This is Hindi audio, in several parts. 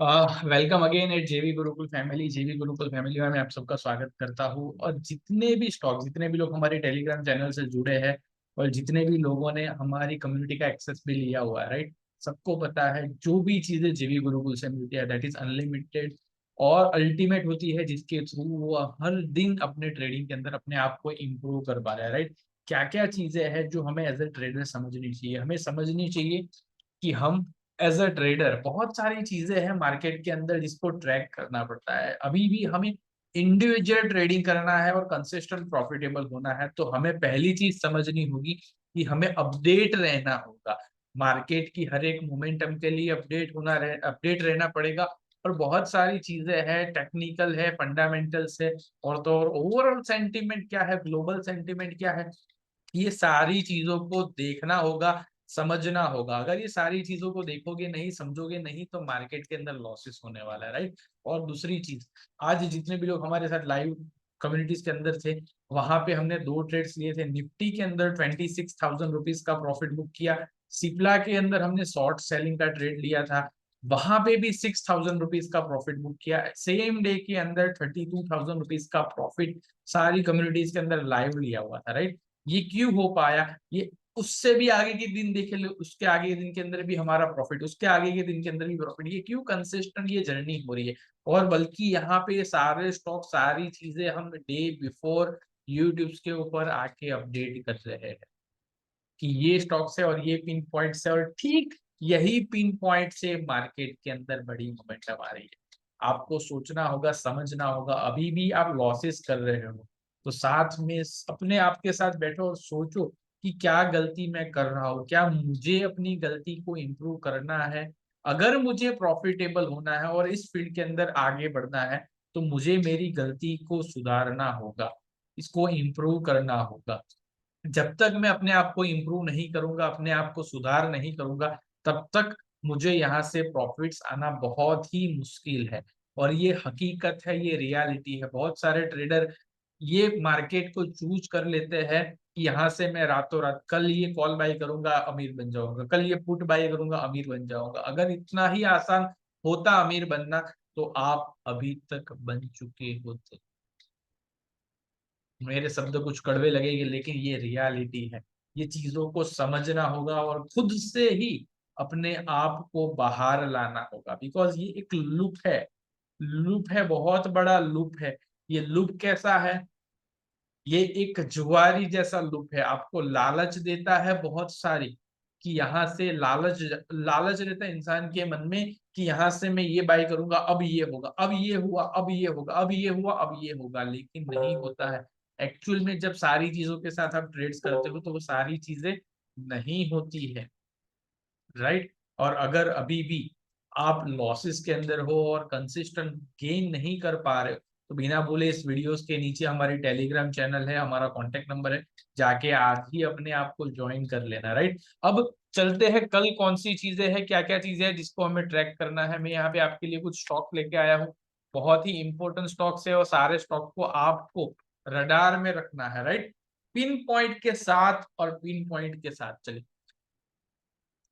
वेलकम अगेन एट जेवी गुरुकुल फैमिली। जेवी गुरुकुल फैमिली में मैं आप सबका स्वागत करता हूँ। और जितने भी स्टॉक, जितने भी लोग हमारे टेलीग्राम चैनल से जुड़े हैं और जितने भी लोगों ने हमारी कम्युनिटी का एक्सेस भी लिया हुआ है, राइट, सबको पता है जो भी चीजें जेवी गुरुकुल से मिलती है दैट इज अनलिमिटेड और अल्टीमेट होती है, जिसके थ्रू वो हर दिन अपने ट्रेडिंग के अंदर अपने आप को इम्प्रूव कर पा रहा है, राइट। क्या क्या चीजें हैं जो हमें एज ए ट्रेडर समझनी चाहिए? हमें समझनी चाहिए कि हम एज अ ट्रेडर, बहुत सारी चीजें हैं मार्केट के अंदर जिसको ट्रैक करना पड़ता है। अभी भी हमें इंडिविजुअल ट्रेडिंग करना है और कंसिस्टेंट प्रॉफिटेबल होना है, तो हमें पहली चीज समझनी होगी कि हमें अपडेट रहना होगा। मार्केट की हर एक मोमेंटम के लिए अपडेट रहना पड़ेगा। और बहुत सारी चीजें हैं, टेक्निकल है, फंडामेंटल्स है, और तो और ओवरऑल सेंटीमेंट क्या है, ग्लोबल सेंटीमेंट क्या है, ये सारी चीजों को देखना होगा, समझना होगा। अगर ये सारी चीजों को देखोगे नहीं, समझोगे नहीं, तो मार्केट के अंदर लॉसेस होने वाला है, राइट। और दूसरी चीज, आज जितने भी लोग हमारे साथ लाइव कम्युनिटीज के अंदर थे, वहां पे हमने दो ट्रेड्स लिए थे। निफ्टी के अंदर 26,000 रुपीज का प्रॉफिट बुक किया। सिप्ला के अंदर हमने शॉर्ट सेलिंग का ट्रेड लिया था, वहां पे भी 6,000 रुपीज का प्रॉफिट बुक किया। सेम डे के अंदर 32,000 रुपीज का प्रॉफिट सारी कम्युनिटीज के अंदर लाइव लिया हुआ था, राइट। ये क्यों हो पाया? ये उससे भी आगे के दिन देखे लो, उसके आगे के दिन के अंदर भी हमारा प्रॉफिट, उसके आगे के दिन के अंदर भी प्रॉफिट। ये क्यों कंसिस्टेंट ये जर्नी हो रही है? और बल्कि यहाँ पे सारे स्टॉक, सारी चीजें हम डे बिफोर यूट्यूब के ऊपर आके अपडेट कर रहे हैं कि ये स्टॉक्स है और ये पिन पॉइंट है, और ठीक यही पिन पॉइंट से मार्केट के अंदर बड़ी मोमेंटम आ रही है। आपको सोचना होगा, समझना होगा। अभी भी आप लॉसेस कर रहे हो तो साथ में अपने आप के साथ बैठो और सोचो कि क्या गलती मैं कर रहा हूँ, क्या मुझे अपनी गलती को इम्प्रूव करना है। अगर मुझे प्रॉफिटेबल होना है और इस फील्ड के अंदर आगे बढ़ना है, तो मुझे मेरी गलती को सुधारना होगा, इसको इम्प्रूव करना होगा। जब तक मैं अपने आप को इम्प्रूव नहीं करूंगा, अपने आप को सुधार नहीं करूंगा, तब तक मुझे यहाँ से प्रॉफिट्स आना बहुत ही मुश्किल है। और ये हकीकत है, ये रियलिटी है। बहुत सारे ट्रेडर ये मार्केट को चूज कर लेते हैं कि यहाँ से मैं रातों रात कल ये कॉल बाय करूंगा, अमीर बन जाऊंगा, कल ये पुट बाय करूंगा, अमीर बन जाऊंगा। अगर इतना ही आसान होता अमीर बनना, तो आप अभी तक बन चुके होते। मेरे शब्द कुछ कड़वे लगेंगे, लेकिन ये रियलिटी है। ये चीजों को समझना होगा और खुद से ही अपने आप को बाहर लाना होगा, बिकॉज ये एक लूप है। लूप है, बहुत बड़ा लूप है। ये लूप कैसा है? ये एक जुआरी जैसा लूप है। आपको लालच देता है बहुत सारी, कि यहाँ से लालच, लालच रहता है इंसान के मन में कि यहाँ से मैं ये बाई करूंगा, अब ये होगा, अब ये हुआ, अब ये होगा, अब ये हुआ, अब ये होगा, लेकिन नहीं होता है। एक्चुअल में जब सारी चीजों के साथ आप ट्रेड्स करते हो तो वो सारी चीजें नहीं होती है, राइट। और अगर अभी भी आप लॉसेस के अंदर हो और कंसिस्टेंट गेन नहीं कर पा रहे हो, तो बिना बोले इस वीडियोस के नीचे हमारी टेलीग्राम चैनल है, हमारा कांटेक्ट नंबर है, जाके आज ही अपने आप को ज्वाइन कर लेना, राइट। अब चलते हैं, कल कौन सी चीजें हैं, क्या क्या चीजें हैं जिसको हमें ट्रैक करना है। मैं यहाँ पे आपके लिए कुछ स्टॉक लेके आया हूँ। बहुत ही इंपॉर्टेंट स्टॉक्स है और सारे स्टॉक को आपको रडार में रखना है, राइट। पिन पॉइंट के साथ, और पिन पॉइंट के साथ चलिए।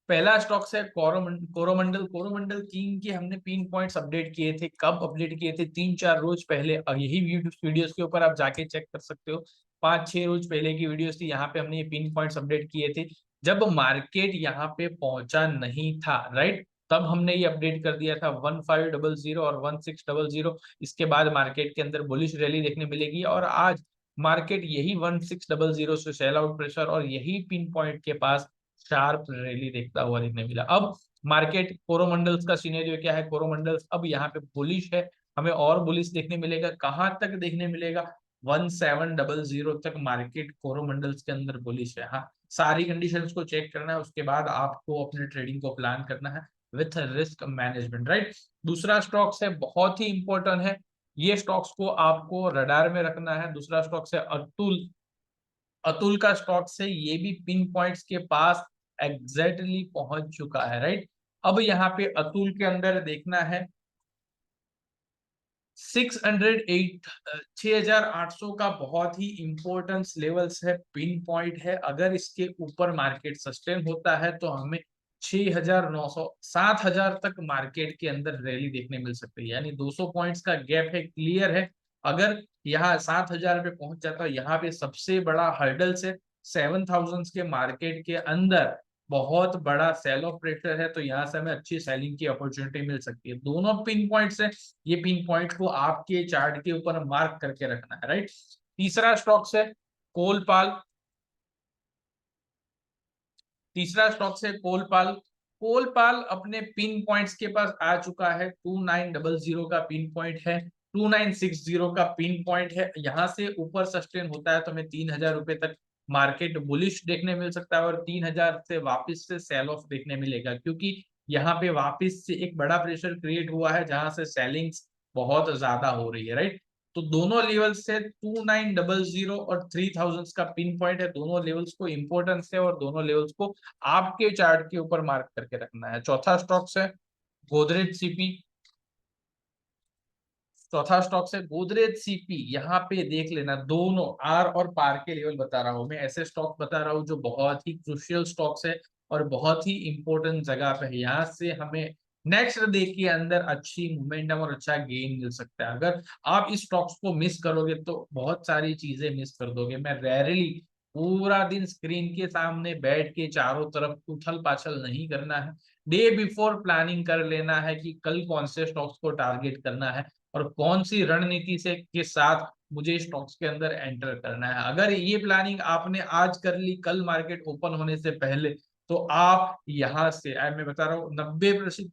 पहला स्टॉक्स है कोरोमंडल। कोरोमंडल किंग के हमने पिन पॉइंट्स अपडेट किए थे। कब अपडेट किए थे? 3-4 रोज पहले। और यही वीडियोस के ऊपर आप जाके चेक कर सकते हो। 5-6 रोज पहले की वीडियोस थी, यहाँ पे हमने ये पिन पॉइंट्स अपडेट किए थे जब मार्केट यहाँ पे पहुंचा नहीं था, राइट। तब हमने ये अपडेट कर दिया था 1500 और 1600। इसके बाद मार्केट के अंदर बुलिश रैली देखने मिलेगी, और आज मार्केट यही 1600 से सेल आउट प्रेशर और यही पिन पॉइंट के पास शार्प रैली देखता हुआ देखने मिला। अब मार्केट कोरोमंडल्स का सिनेरियो क्या है? कोरोमंडल्स अब यहाँ पे बुलिश है, हमें और बुलिश देखने मिलेगा। कहां तक देखने मिलेगा? 1700 तक मार्केट कोरोमंडल्स के अंदर बुलिश है। हाँ, सारी कंडीशंस को चेक करना है, उसके बाद आपको अपने ट्रेडिंग को प्लान करना है विथ रिस्क मैनेजमेंट, राइट। दूसरा स्टॉक्स है, बहुत ही इंपॉर्टेंट है, ये स्टॉक्स को आपको रडार में रखना है। दूसरा स्टॉक्स है अतुल। अतुल का स्टॉक से ये भी पिन पॉइंट्स के पास एग्जैक्टली पहुंच चुका है, राइट। अब यहाँ पे अतुल के अंदर देखना है 608, 6800 का बहुत ही इंपॉर्टेंस लेवल्स है, पिन पॉइंट है। अगर इसके ऊपर मार्केट सस्टेन होता है तो हमें 6,900 7,000 तक मार्केट के अंदर रैली देखने मिल सकती है, यानी 200 पॉइंट्स का गैप है, क्लियर है। अगर यहाँ 7,000 पे पहुंच जाता है, यहाँ पे सबसे बड़ा हर्डल से 7,000 के मार्केट के अंदर बहुत बड़ा सेल ऑफ प्रेशर है, तो यहाँ से हमें अच्छी सेलिंग की अपॉर्चुनिटी मिल सकती है। दोनों पिन पॉइंट्स है, ये पिन पॉइंट को आपके चार्ट के ऊपर मार्क करके रखना है, राइट। तीसरा स्टॉक्स है कोलपाल। तीसरा स्टॉक्स है कोलपाल। कोलपाल अपने पिन पॉइंट्स के पास आ चुका है, 2900 का पिन पॉइंट है, 2960 का पिन पॉइंट है। यहाँ से ऊपर सस्टेन होता है तो हमें 3,000 रुपए तक मार्केट बुलिश देखने मिल सकता है, और 3,000 से वापस से सेल ऑफ देखने मिलेगा, क्योंकि यहाँ पे वापस से एक बड़ा प्रेशर क्रिएट हुआ है जहां से सेलिंग्स बहुत ज्यादा हो रही है, राइट। तो दोनों लेवल्स से 2900 और 3,000 का पिन पॉइंट है, दोनों लेवल्स को इंपॉर्टेंस है और दोनों लेवल्स को आपके चार्ट के ऊपर मार्क करके रखना है। चौथा स्टॉक्स है गोदरेज सीपी। चौथा स्टॉक्स है गोदरेज सीपी। यहाँ पे देख लेना, दोनों आर और पार के लेवल बता रहा हूं मैं, ऐसे स्टॉक बता रहा हूँ जो बहुत ही क्रुशियल स्टॉक्स है और बहुत ही इंपॉर्टेंट जगह पे है। यहाँ से हमें नेक्स्ट डे के अंदर अच्छी मोमेंटम और अच्छा गेन मिल सकता है। अगर आप इस स्टॉक्स को मिस करोगे तो बहुत सारी चीजें मिस कर दोगे। मैं रेयरली पूरा दिन स्क्रीन के सामने बैठ के चारों तरफ उथल पाछल नहीं करना है, डे बिफोर प्लानिंग कर लेना है कि कल कौन से स्टॉक्स को टारगेट करना है और कौन सी रणनीति से के साथ मुझे स्टॉक्स के अंदर एंटर करना है। अगर ये प्लानिंग आपने आज कर ली कल मार्केट ओपन होने से पहले, तो आप यहाँ से मैं बता रहा हूँ 90%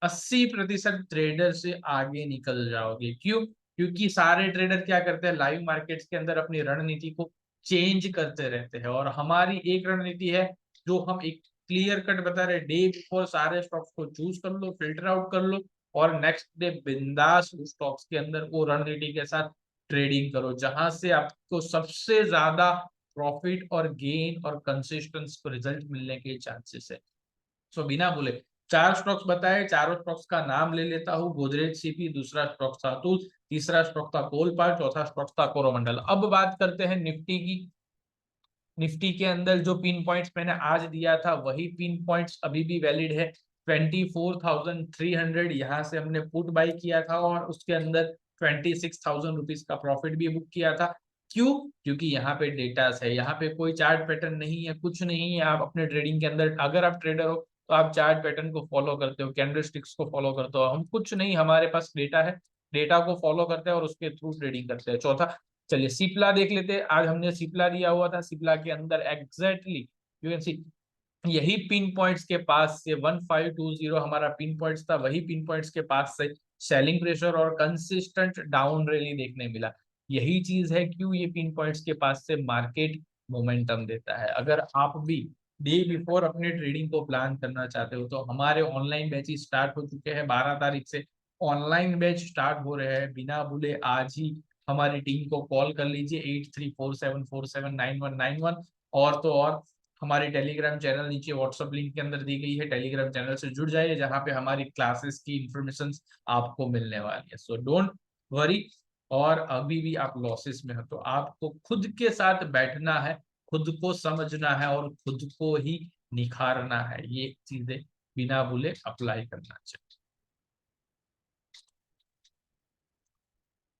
80% ट्रेडर से आगे निकल जाओगे। क्यों? क्योंकि सारे ट्रेडर क्या करते हैं, लाइव मार्केट्स के अंदर अपनी रणनीति को चेंज करते रहते हैं, और हमारी एक रणनीति है जो हम एक क्लियर कट बता रहे, डे बिफोर सारे स्टॉक्स को चूज कर लो, फिल्टर आउट कर लो, और नेक्स्ट डे बिंदास स्टॉक्स के अंदर वो रणनीति के साथ ट्रेडिंग करो, जहां से आपको सबसे ज्यादा प्रॉफिट और गेन और कंसिस्टेंस रिजल्ट मिलने के चांसेस है। सो बिना बोले चार स्टॉक्स बताए, चारों स्टॉक्स का नाम ले लेता हूँ। गोदरेज सीपी, दूसरा स्टॉक था अतुल, तीसरा स्टॉक था कोलपाल, चौथा स्टॉक था कोरोमंडल। अब बात करते हैं निफ्टी की। निफ्टी के अंदर जो पिन पॉइंट्स मैंने आज दिया था वही पिन पॉइंट्स अभी भी वैलिड है। 24,300 यहाँ से हमने पुट बाई किया था और उसके अंदर 26,000 रुपीज का प्रॉफिट भी बुक किया था। क्यों? क्योंकि यहाँ पे डेटा है, यहाँ पे कोई चार्ट पैटर्न नहीं है, कुछ नहीं है। आप अपने ट्रेडिंग के अंदर, अगर आप ट्रेडर हो तो आप चार्ट पैटर्न को फॉलो करते हो, कैंडल स्टिक्स को फॉलो करते हो। हम कुछ नहीं, हमारे पास डेटा है, डेटा को फॉलो करते हैं और उसके थ्रू ट्रेडिंग करते हैं। चौथा, चलिए सिप्ला देख लेते हैं। आज हमने सिप्ला दिया हुआ था, सिप्ला के अंदर एग्जैक्टली यू कैन सी यही पिन पॉइंट्स के पास से 1520 हमारा पिन पॉइंट्स था, वही पिन पॉइंट्स के पास से सेलिंग प्रेशर और कंसिस्टेंट डाउन रैली देखने मिला। यही चीज है क्यों ये पिन पॉइंट्स के पास से मार्केट मोमेंटम देता है। अगर आप भी डे बिफोर अपने ट्रेडिंग को प्लान करना चाहते हो तो हमारे ऑनलाइन बैचेस स्टार्ट हो चुके हैं। 12 तारीख से ऑनलाइन बैच स्टार्ट हो रहे हैं। बिना भूले आज ही हमारी टीम को कॉल कर लीजिए 8347479191। और तो और हमारी टेलीग्राम चैनल नीचे व्हाट्सएप लिंक के अंदर दी गई है, टेलीग्राम चैनल से जुड़ जाइए जहां पे हमारी क्लासेस की इंफॉर्मेशन आपको मिलने वाली है। So don't worry. और अभी भी आप लॉसेस में हो तो आपको खुद के साथ बैठना है, खुद को समझना है और खुद को ही निखारना है। ये चीजें बिना भूले अप्लाई करना चाहिए।